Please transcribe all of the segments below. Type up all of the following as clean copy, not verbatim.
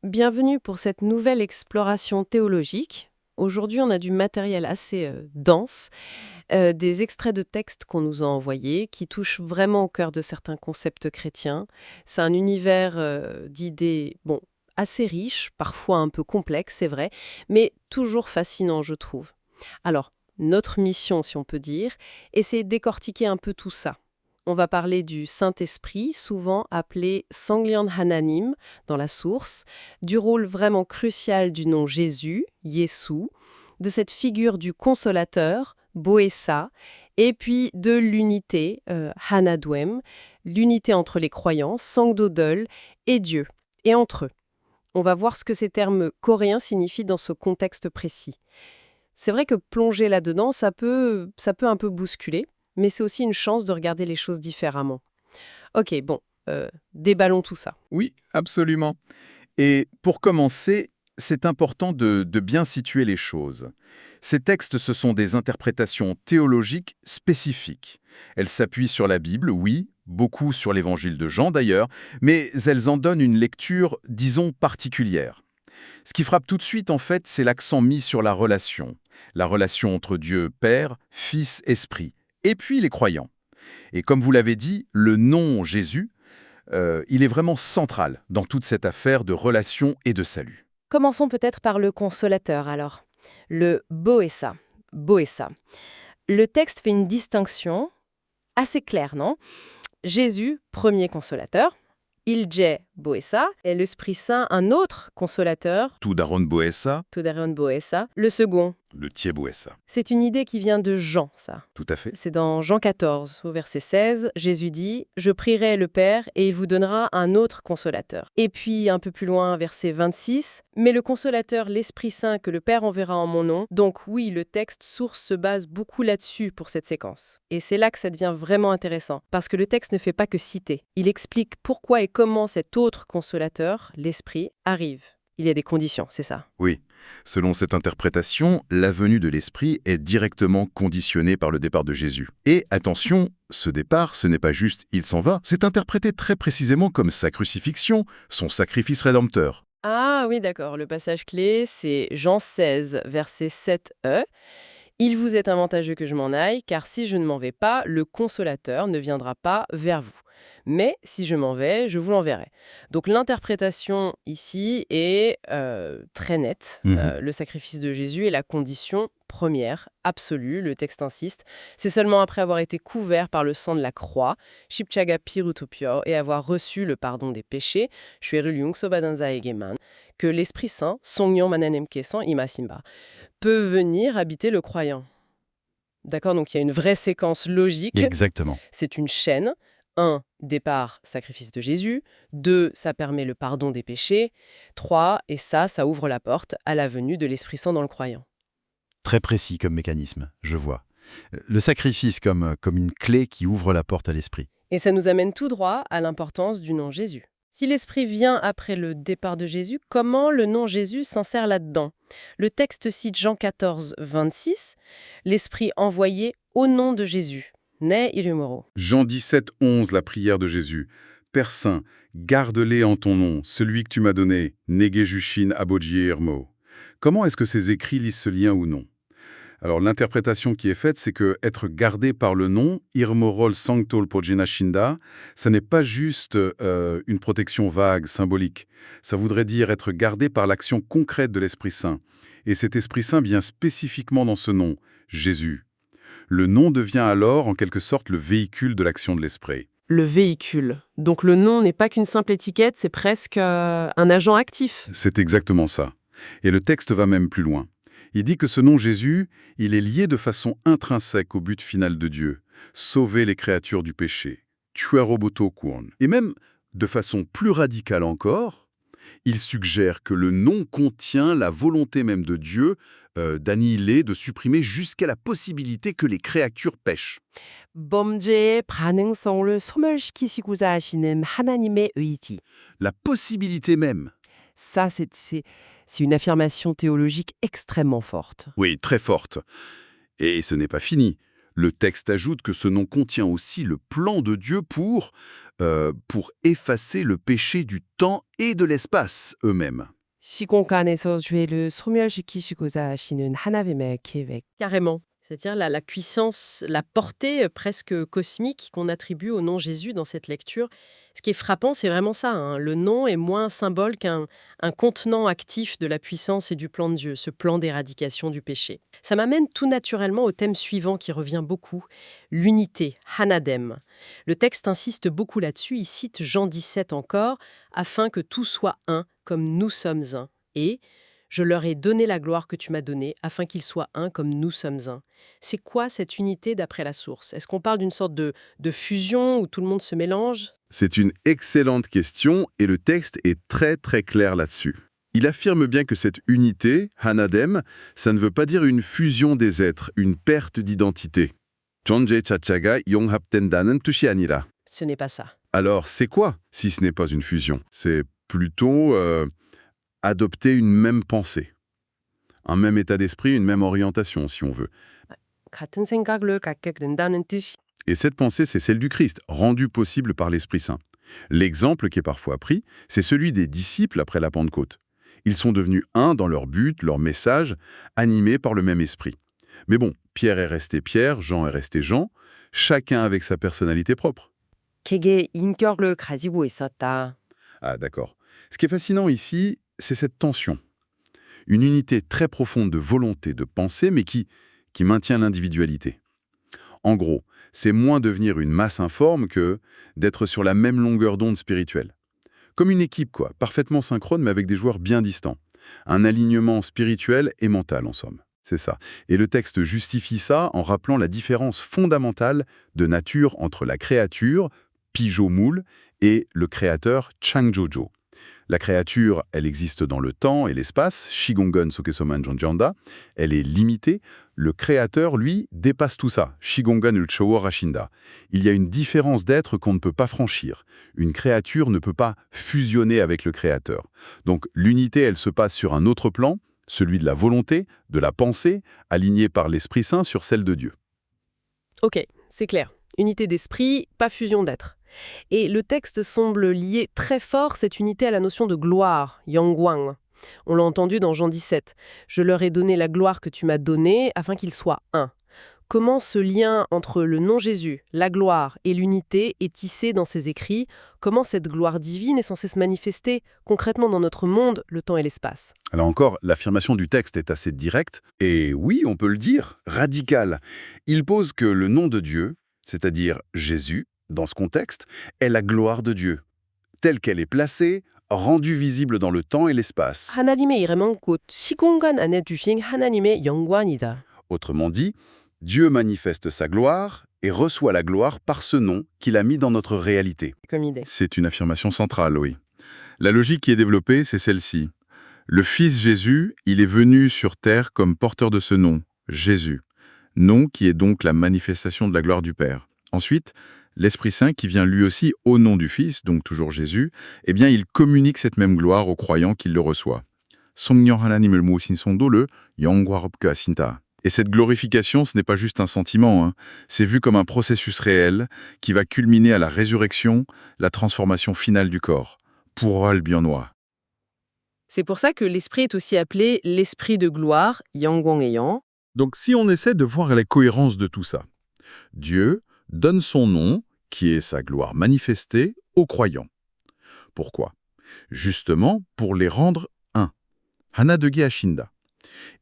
Bienvenue pour cette nouvelle exploration théologique. Aujourd'hui, on a du matériel assez dense, des extraits de textes qu'on nous a envoyés qui touchent vraiment au cœur de certains concepts chrétiens. C'est un univers d'idées, bon, assez riche, parfois un peu complexe, c'est vrai, mais toujours fascinant, je trouve. Alors, notre mission, si on peut dire, c'est de décortiquer un peu tout ça. On va parler du Saint-Esprit, souvent appelé Sanglian Hananim dans la source, du rôle vraiment crucial du nom Jésus, Yesu, de cette figure du consolateur, Boessa, et puis de l'unité, Hanadwem, l'unité entre les croyants, Sangdodol, et Dieu, et entre eux. On va voir ce que ces termes coréens signifient dans ce contexte précis. C'est vrai que plonger là-dedans, ça peut un peu bousculer, mais c'est aussi une chance de regarder les choses différemment. Ok, bon, déballons tout ça. Oui, absolument. Et pour commencer, c'est important de bien situer les choses. Ces textes, ce sont des interprétations théologiques spécifiques. Elles s'appuient sur la Bible, oui, beaucoup sur l'évangile de Jean d'ailleurs, mais elles en donnent une lecture, disons, particulière. Ce qui frappe tout de suite, en fait, c'est l'accent mis sur la relation entre Dieu Père, Fils, Esprit, et puis les croyants. Et comme vous l'avez dit, le nom Jésus, il est vraiment central dans toute cette affaire de relation et de salut. Commençons peut-être par le consolateur alors. Le Boessa. Boessa. Le texte fait une distinction assez claire, non? Jésus, premier consolateur. Ilje Boessa. Et l'Esprit Saint, un autre consolateur. Tout d'Aaron Boessa, Todarion Boessa. Le second. le Thier Boessa. C'est une idée qui vient de Jean, ça. Tout à fait. C'est dans Jean 14, au verset 16, Jésus dit « Je prierai le Père et il vous donnera un autre consolateur ». Et puis, un peu plus loin, verset 26, « Mais le consolateur, l'Esprit Saint, que le Père enverra en mon nom ». Donc oui, le texte source se base beaucoup là-dessus pour cette séquence. Et c'est là que ça devient vraiment intéressant, parce que le texte ne fait pas que citer. Il explique pourquoi et comment cet autre consolateur, l'Esprit, arrive. Il y a des conditions, c'est ça. Oui. Selon cette interprétation, la venue de l'Esprit est directement conditionnée par le départ de Jésus. Et attention, ce départ, ce n'est pas juste « il s'en va », c'est interprété très précisément comme sa crucifixion, son sacrifice rédempteur. Ah oui, d'accord. Le passage clé, c'est Jean 16, verset 7e. Il vous est avantageux que je m'en aille, car si je ne m'en vais pas, le consolateur ne viendra pas vers vous. Mais si je m'en vais, je vous l'enverrai. Donc l'interprétation ici est très nette. Mhm. Le sacrifice de Jésus est la condition première, absolue, le texte insiste. C'est seulement après avoir été couvert par le sang de la croix, Shipchaga Pirutopio, et avoir reçu le pardon des péchés, Shwerul Sobadanza Egeman, que l'Esprit Saint, Songyon Mananem Kesan Imasimba, peut venir habiter le croyant. D'accord, donc il y a une vraie séquence logique. Exactement. C'est une chaîne. 1. Départ, sacrifice de Jésus. 2. Ça permet le pardon des péchés. 3. Et ça ouvre la porte à la venue de l'Esprit Saint dans le croyant. Très précis comme mécanisme, je vois. Le sacrifice comme une clé qui ouvre la porte à l'esprit. Et ça nous amène tout droit à l'importance du nom Jésus. Si l'Esprit vient après le départ de Jésus, comment le nom Jésus s'insère là-dedans? Le texte cite Jean 14, 26, l'Esprit envoyé au nom de Jésus. Ne irumoro. Jean 17, 11, la prière de Jésus. Père Saint, garde-les en ton nom, celui que tu m'as donné, Negejushin Abodjiermo. Comment est-ce que ces écrits lisent ce lien ou non? Alors l'interprétation qui est faite, c'est que être gardé par le nom, Irmorol Sanctol Pojenashinda, ça n'est pas juste une protection vague, symbolique. Ça voudrait dire être gardé par l'action concrète de l'Esprit Saint. Et cet Esprit Saint vient spécifiquement dans ce nom, Jésus. Le nom devient alors, en quelque sorte, le véhicule de l'action de l'Esprit. Le véhicule. Donc le nom n'est pas qu'une simple étiquette, c'est presque un agent actif. C'est exactement ça. Et le texte va même plus loin. Il dit que ce nom Jésus, il est lié de façon intrinsèque au but final de Dieu, sauver les créatures du péché, tuerobotokuon. Et même, de façon plus radicale encore, il suggère que le nom contient la volonté même de Dieu d'annihiler, de supprimer jusqu'à la possibilité que les créatures pêchent. 범죄의 반응성을 소멸시키시고자 하시는 하나님의 의지. La possibilité même. Ça, c'est une affirmation théologique extrêmement forte. Oui, très forte. Et ce n'est pas fini. Le texte ajoute que ce nom contient aussi le plan de Dieu pour effacer le péché du temps et de l'espace eux-mêmes. 시공간에서 죄를 소멸시키시고자 하시는 하나님의 계획. Carrément. C'est-à-dire la puissance, la portée presque cosmique qu'on attribue au nom Jésus dans cette lecture. Ce qui est frappant, c'est vraiment ça, hein. Le nom est moins un symbole qu'un contenant actif de la puissance et du plan de Dieu, ce plan d'éradication du péché. Ça m'amène tout naturellement au thème suivant qui revient beaucoup, l'unité, Hanadem. Le texte insiste beaucoup là-dessus, il cite Jean 17 encore, afin que tout soit un, comme nous sommes un. Et je leur ai donné la gloire que tu m'as donnée, afin qu'ils soient un comme nous sommes un. C'est quoi cette unité d'après la source? Est-ce qu'on parle d'une sorte de fusion où tout le monde se mélange? C'est une excellente question et le texte est très très clair là-dessus. Il affirme bien que cette unité, Hanadem, ça ne veut pas dire une fusion des êtres, une perte d'identité. 존재 자체가 융합된다는 뜻이 아니라. Ce n'est pas ça. Alors, c'est quoi si ce n'est pas une fusion? C'est plutôt adopter une même pensée, un même état d'esprit, une même orientation, si on veut. 같은 생각을 갖게 된다는 뜻이. Et cette pensée, c'est celle du Christ, rendue possible par l'Esprit Saint. L'exemple qui est parfois pris, c'est celui des disciples après la Pentecôte. Ils sont devenus un dans leur but, leur message, animés par le même esprit. Mais bon, Pierre est resté Pierre, Jean est resté Jean, chacun avec sa personnalité propre. 개개의 인격을 가지고 있었다. Ah, d'accord. Ce qui est fascinant ici, c'est cette tension. Une unité très profonde de volonté, de pensée, mais qui maintient l'individualité. En gros, c'est moins devenir une masse informe que d'être sur la même longueur d'onde spirituelle. Comme une équipe, quoi, parfaitement synchrone, mais avec des joueurs bien distants. Un alignement spirituel et mental, en somme. C'est ça. Et le texte justifie ça en rappelant la différence fondamentale de nature entre la créature, Pijo Moule, et le créateur, Changjojo. La créature, elle existe dans le temps et l'espace, Shigongon Sokesoman Jonjanda, elle est limitée. Le créateur, lui, dépasse tout ça, Shigongon Ulchowo Rashinda. Il y a une différence d'être qu'on ne peut pas franchir. Une créature ne peut pas fusionner avec le créateur. Donc l'unité, elle se passe sur un autre plan, celui de la volonté, de la pensée, alignée par l'Esprit Saint sur celle de Dieu. Ok, c'est clair. Unité d'esprit, pas fusion d'être. Et le texte semble lier très fort cette unité à la notion de gloire, Yangwang. On l'a entendu dans Jean 17. « Je leur ai donné la gloire que tu m'as donnée afin qu'ils soient un ». Comment ce lien entre le nom Jésus, la gloire et l'unité est tissé dans ses écrits? Comment cette gloire divine est censée se manifester concrètement dans notre monde, le temps et l'espace? Alors encore, l'affirmation du texte est assez directe, et oui, on peut le dire, radicale. Il pose que le nom de Dieu, c'est-à-dire Jésus, dans ce contexte, est la gloire de Dieu, telle qu'elle est placée, rendue visible dans le temps et l'espace. 하나님의 이름은 곧 시공간 안에 두신 하나님의 영광이다. Autrement dit, Dieu manifeste sa gloire et reçoit la gloire par ce nom qu'il a mis dans notre réalité. Comme idée. C'est une affirmation centrale, oui. La logique qui est développée, c'est celle-ci. Le Fils Jésus, il est venu sur terre comme porteur de ce nom, Jésus. Nom qui est donc la manifestation de la gloire du Père. Ensuite, l'Esprit Saint, qui vient lui aussi au nom du Fils, donc toujours Jésus, eh bien, il communique cette même gloire aux croyants qui le reçoivent. 성령 하나님을 모신 성도를 영광롭게 하신다. Et cette glorification, ce n'est pas juste un sentiment, hein. C'est vu comme un processus réel qui va culminer à la résurrection, la transformation finale du corps. Pour le bien-noir. C'est pour ça que l'esprit est aussi appelé l'esprit de gloire, Yangwang-Eyang. Donc si on essaie de voir la cohérence de tout ça, Dieu donne son nom, qui est sa gloire manifestée, aux croyants. Pourquoi? Justement pour les rendre un. Hanadege Ashinda.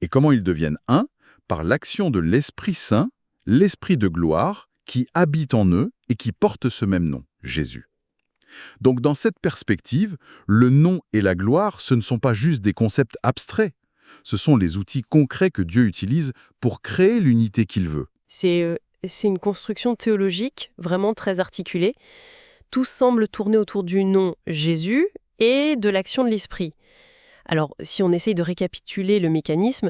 Et comment ils deviennent un? Par l'action de l'Esprit Saint, l'Esprit de gloire, qui habite en eux et qui porte ce même nom, Jésus. Donc dans cette perspective, le nom et la gloire, ce ne sont pas juste des concepts abstraits. Ce sont les outils concrets que Dieu utilise pour créer l'unité qu'il veut. C'est une construction théologique vraiment très articulée. Tout semble tourner autour du nom Jésus et de l'action de l'Esprit. Alors, si on essaye de récapituler le mécanisme,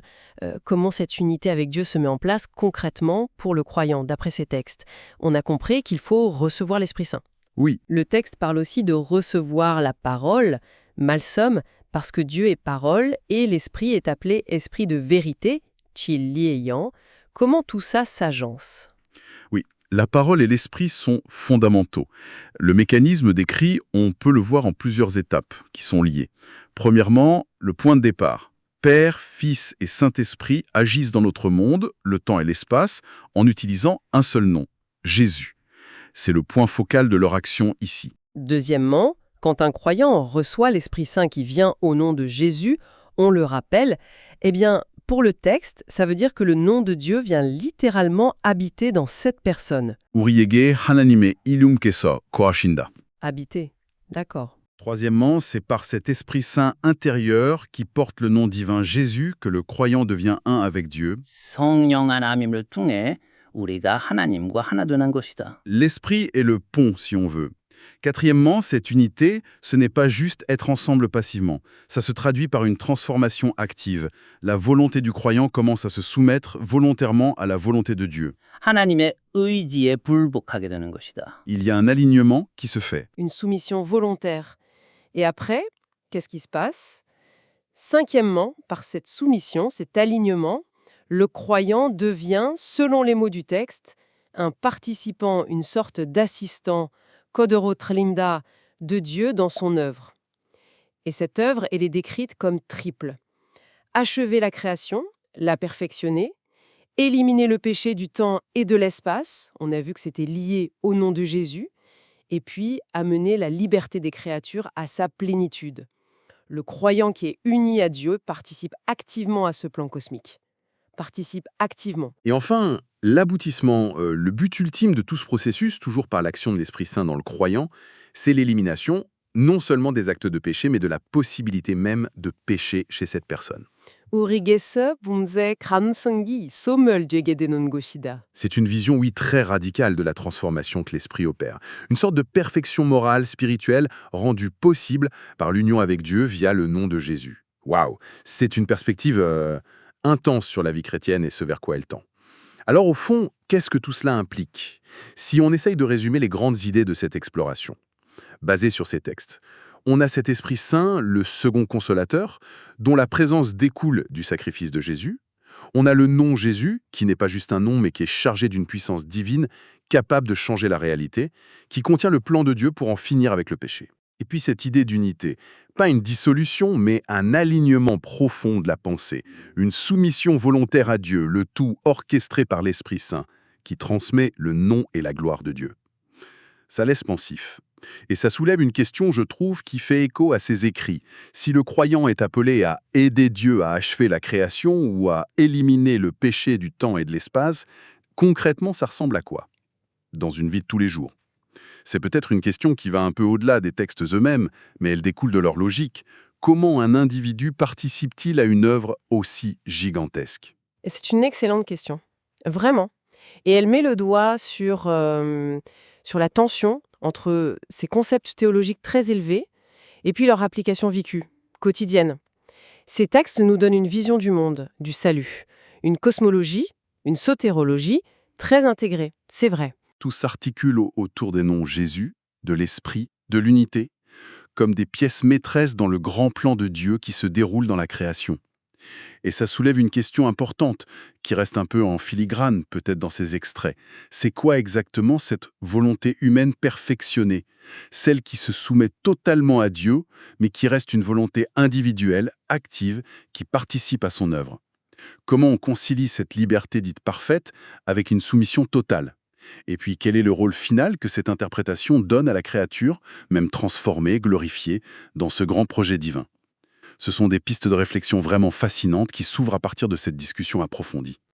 comment cette unité avec Dieu se met en place concrètement pour le croyant, d'après ces textes? On a compris qu'il faut recevoir l'Esprit Saint. Oui, Le texte parle aussi de recevoir la parole, malsum, parce que Dieu est parole et l'Esprit est appelé esprit de vérité, Chilieyang. Comment tout ça s'agence? Oui, la parole et l'esprit sont fondamentaux. Le mécanisme décrit, on peut le voir en plusieurs étapes qui sont liées. Premièrement, le point de départ. Père, Fils et Saint-Esprit agissent dans notre monde, le temps et l'espace, en utilisant un seul nom, Jésus. C'est le point focal de leur action ici. Deuxièmement, quand un croyant reçoit l'Esprit Saint qui vient au nom de Jésus, on le rappelle, eh bien, pour le texte, ça veut dire que le nom de Dieu vient littéralement habiter dans cette personne. Uriege hananime ilumkeso koashinda. Habiter, d'accord. Troisièmement, c'est par cet Esprit Saint intérieur qui porte le nom divin Jésus que le croyant devient un avec Dieu. 성령 하나님을 통해 우리가 하나님과 하나 되는 것이다. L'esprit est le pont, si on veut. Quatrièmement, cette unité, ce n'est pas juste être ensemble passivement. Ça se traduit par une transformation active. La volonté du croyant commence à se soumettre volontairement à la volonté de Dieu. 하나님의 의지에 불복하게 되는 것이다. Il y a un alignement qui se fait. Une soumission volontaire. Et après, qu'est-ce qui se passe? Cinquièmement, par cette soumission, cet alignement, le croyant devient, selon les mots du texte, un participant, une sorte d'assistant, kodero trimda, de Dieu dans son œuvre. Et cette œuvre, elle est décrite comme triple. Achever la création, la perfectionner, éliminer le péché du temps et de l'espace, on a vu que c'était lié au nom de Jésus, et puis amener la liberté des créatures à sa plénitude. Le croyant qui est uni à Dieu participe activement à ce plan cosmique. Participe activement. Et enfin, l'aboutissement, le but ultime de tout ce processus, toujours par l'action de l'Esprit Saint dans le croyant, c'est l'élimination, non seulement des actes de péché, mais de la possibilité même de pécher chez cette personne. 우리에게서 범죄 가능성이 소멸되게 되는 것이다. C'est une vision, oui, très radicale de la transformation que l'Esprit opère. Une sorte de perfection morale, spirituelle, rendue possible par l'union avec Dieu via le nom de Jésus. Waouh! C'est une perspective intense sur la vie chrétienne et ce vers quoi elle tend. Alors au fond, qu'est-ce que tout cela implique? Si on essaye de résumer les grandes idées de cette exploration, basée sur ces textes, on a cet Esprit Saint, le second consolateur, dont la présence découle du sacrifice de Jésus. On a le nom Jésus, qui n'est pas juste un nom, mais qui est chargé d'une puissance divine, capable de changer la réalité, qui contient le plan de Dieu pour en finir avec le péché. Et puis cette idée d'unité, pas une dissolution, mais un alignement profond de la pensée, une soumission volontaire à Dieu, le tout orchestré par l'Esprit Saint, qui transmet le nom et la gloire de Dieu. Ça laisse pensif. Et ça soulève une question, je trouve, qui fait écho à ses écrits. Si le croyant est appelé à aider Dieu à achever la création ou à éliminer le péché du temps et de l'espace, concrètement, ça ressemble à quoi? Dans une vie de tous les jours. C'est peut-être une question qui va un peu au-delà des textes eux-mêmes, mais elle découle de leur logique. Comment un individu participe-t-il à une œuvre aussi gigantesque? Et c'est une excellente question. Vraiment. Et elle met le doigt sur la tension entre ces concepts théologiques très élevés et puis leur application vécue, quotidienne. Ces textes nous donnent une vision du monde, du salut, une cosmologie, une sotérologie très intégrée, c'est vrai. Tout s'articule autour des noms Jésus, de l'Esprit, de l'unité, comme des pièces maîtresses dans le grand plan de Dieu qui se déroule dans la création. Et ça soulève une question importante, qui reste un peu en filigrane peut-être dans ces extraits. C'est quoi exactement cette volonté humaine perfectionnée? Celle qui se soumet totalement à Dieu, mais qui reste une volonté individuelle, active, qui participe à son œuvre. Comment on concilie cette liberté dite parfaite avec une soumission totale? Et puis, quel est le rôle final que cette interprétation donne à la créature, même transformée, glorifiée, dans ce grand projet divin? Ce sont des pistes de réflexion vraiment fascinantes qui s'ouvrent à partir de cette discussion approfondie.